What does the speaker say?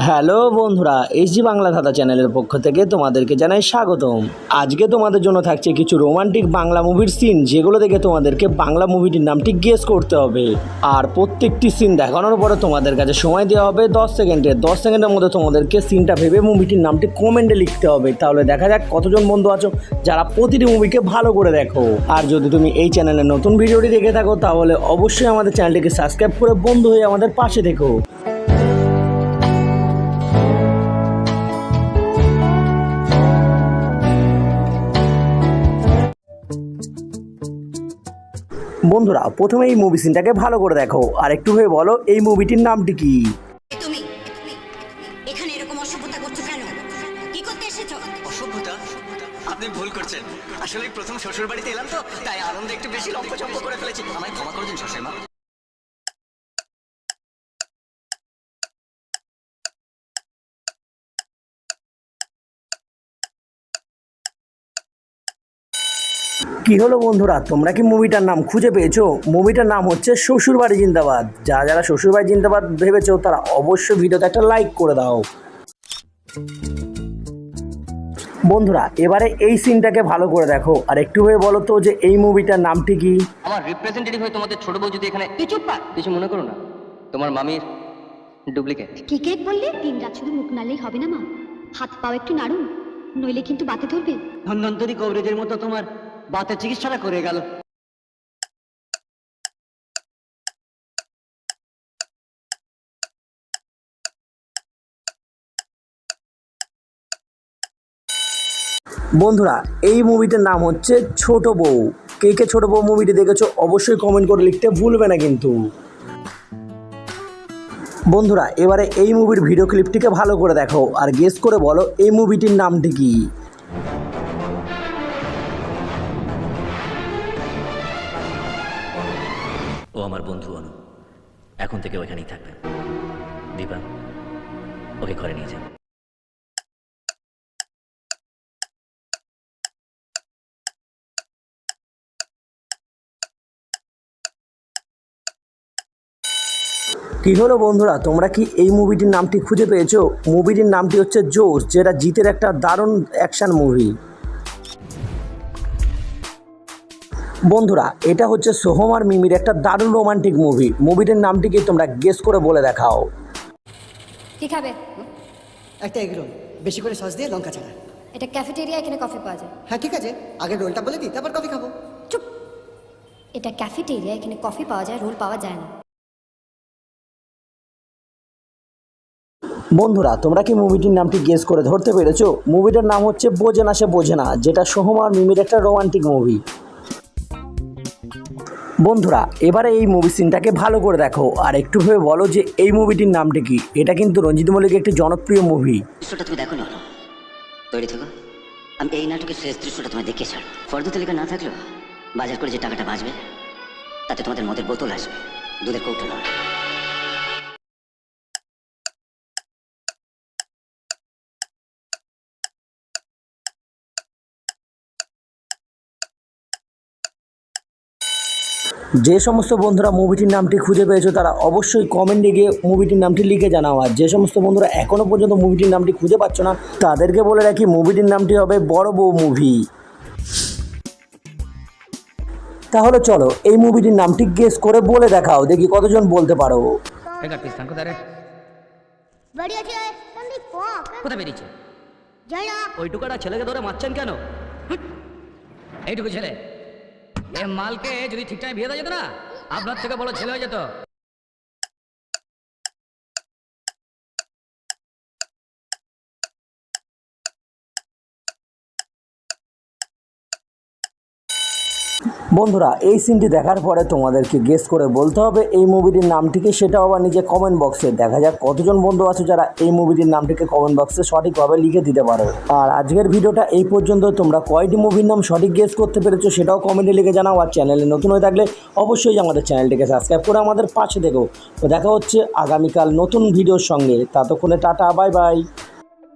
Hello বন্ধুরা, SG Bangla ধাঁধা চ্যানেলের পক্ষ থেকে তোমাদেরকে জানাই স্বাগতম। আজকে তোমাদের জন্য থাকছে কিছু রোমান্টিক বাংলা মুভির সিন, যেগুলো দেখে তোমাদেরকে বাংলা মুভিটির নামটি গেস করতে হবে। আর প্রত্যেকটি সিন দেখানোর পরে তোমাদের কাছে সময় দেওয়া হবে 10 সেকেন্ডের। 10 সেকেন্ডের মধ্যে তোমাদেরকে সিনটা ভেবে মুভিটির নামটি কমেন্টে লিখতে হবে। তাহলে দেখা যাক কতজন বন্ধু আছো যারা প্রতিটি মুভিকে ভালো করে দেখো। আর যদি তুমি এই চ্যানেলে নতুন ভিডিওটি দেখে থাকো তাহলে অবশ্যই আমাদের চ্যানেলটিকে সাবস্ক্রাইব করে বন্ধু হয়ে আমাদের পাশে থেকো। বন্ধুরা, প্রথমে এই মুভি সিনটাকে ভালো করে দেখো আর একটু ভেবে বলো এই মুভিটির নামটি কি। তুমি এখানে এরকম অসভ্যতা করছো কেন? কি করতে এসেছো? অসভ্যতা? আপনি ভুল করছেন। আসলে প্রথম শ্বশুর বাড়িতে এলাম তো, তাই আনন্দে একটু বেশি লম্পচম্প করে ফেলেছি। আমায় ক্ষমা করে দিন শ্বশুর মা। কি হলো বন্ধুরা, তোমরা কি মুভিটার নাম খুঁজে পেয়েছো? মুভিটার নাম হচ্ছে শ্বশুরবাড়ি জিন্দাবাদ। যারা যারা শ্বশুরবাড়ি জিন্দাবাদ ভেবেছো তারা অবশ্যই ভিডিওতে একটা লাইক করে দাও। বন্ধুরা, এবারে এই সিনটাকে ভালো করে দেখো আর একটু ভেবে বলো তো যে এই মুভিটার নামটি কি। আমার রিপ্রেজেন্টেটিভ হয়ে তোমাদের ছোট বউ যদি এখানে চুপ পা কিছু মনে করো না, তোমার মামির ডুপ্লিকেট। কি কেক বললে? দিন রাত শুধু মুখ নাড়লেই হবে না মা, হাত পাও একটু নাড়ুন, নইলে কিন্তু বাতে ধরবে। ধন্বন্তরী কবরেজের মতো তোমার বাতের চিকিৎসাটা করে গেল। বন্ধুরা, এই মুভিটার নাম হচ্ছে ছোট বউ। কে কে ছোট বউ মুভিটি দেখেছো অবশ্যই কমেন্ট করে লিখতে ভুলবে না কিন্তু। বন্ধুরা, এবারে এই মুভির ভিডিও ক্লিপটিকে ভালো করে দেখো আর গেস করে বলো এই মুভিটির নামটি কি। ও আমার বন্ধু অনু, এখন থেকে ওখানেই থাকবে। দীপা, ওকে ঘরে নিয়ে যাও। কি হলো বন্ধুরা, তোমরা কি এই মুভিটির নামটি খুঁজে পেয়েছো? মুভিটির নামটি হচ্ছে জোশ, যেটা জিতের একটা দারুণ অ্যাকশন মুভি। বন্ধুরা, এটা হচ্ছে সোহম আর মিমির একটা দারুণ রোমান্টিক মুভি। মুভিটির নামটিকে তোমরা গেস করে বলে দেখাও। কি খাবে? একটা এগ রোল, বেশি করে সস দিয়ে লঙ্কা ছাড়া। এটা ক্যাফেটেরিয়া, এখানে কফি পাওয়া যায়। হ্যাঁ ঠিক আছে, আগে রোলটা বলে দিই, তারপর কফি খাবো। চুপ! এটা ক্যাফেটেরিয়া, এখানে কফি পাওয়া যায়, রোল পাওয়া যায় না। বন্ধুরা, তোমরা কি মুভিটির নামটি গেস করে ধরতে পেরেছো? মুভিটার নাম হচ্ছে বোঝে না সে বোঝে না, যেটা সোহম আর মিমির একটা রোমান্টিক মুভি। বন্ধুরা, এবারে এই মুভি সিনটাকে ভালো করে দেখো আর একটু ভেবে বলো যে এই মুভিটির নামটি কি। এটা কিন্তু রঞ্জিত মল্লিকের একটি জনপ্রিয় মুভি। দৃশ্যটা তুমি দেখো না, তৈরি থেকো। আমি এই নাটকের শেষ দৃশ্যটা তোমায় দেখিয়ে ছাড়ব। ফর্দ তালিকা না থাকলেও বাজার করে যে টাকাটা বাঁচবে তাতে তোমাদের মদের বোতল আসবে, দুধের কৌটো নয়। যে সমস্ত বন্ধুরা মুভিটির নামটি খুঁজে পেয়েছো তারা অবশ্যই কমেন্টে গিয়ে মুভিটির নামটি লিখে জানাও। আর যে সমস্ত বন্ধুরা এখনও পর্যন্ত মুভিটির নামটি খুঁজে পাচ্ছ না তাদেরকে বলে রাখি মুভিটির নামটি হবে বড় বউ মুভি। তাহলে চলো এই মুভিটির নামটি গেস করে বলে দেখাও, দেখি কতজন বলতে পারো। কোথায় বেরিয়েছে? ওই টুকাটা ছেলেকে ধরে মারছেন কেন? এইটুকু ছেলে, এ মালকে যদি ঠিকঠাক বিয়ে দেওয়া যেত না, আপনার থেকে বড় ছেলে হয়ে যেত। বন্ধুরা, এই সিনটি দেখার পরে তোমাদেরকে গেস করে বলতে হবে এই মুভিটির নামটিকে, সেটাও আবার নিজে কমেন্ট বক্সে। দেখা যাক কতজন বন্ধু আছে যারা এই মুভিটির নামটিকে কমেন্ট বক্সে সঠিকভাবে লিখে দিতে পারো। আর আজকের ভিডিওটা এই পর্যন্ত। তোমরা কয়টি মুভির নাম সঠিক গেস করতে পেরেছো সেটাও কমেন্টে লিখে জানাও। আর চ্যানেলে নতুন হয়ে থাকলে অবশ্যই আমাদের চ্যানেলটিকে সাবস্ক্রাইব করে আমাদের পাশে থেকো। তো দেখা হচ্ছে আগামীকাল নতুন ভিডিওর সঙ্গে। ততক্ষণে টাটা, বাই বাই।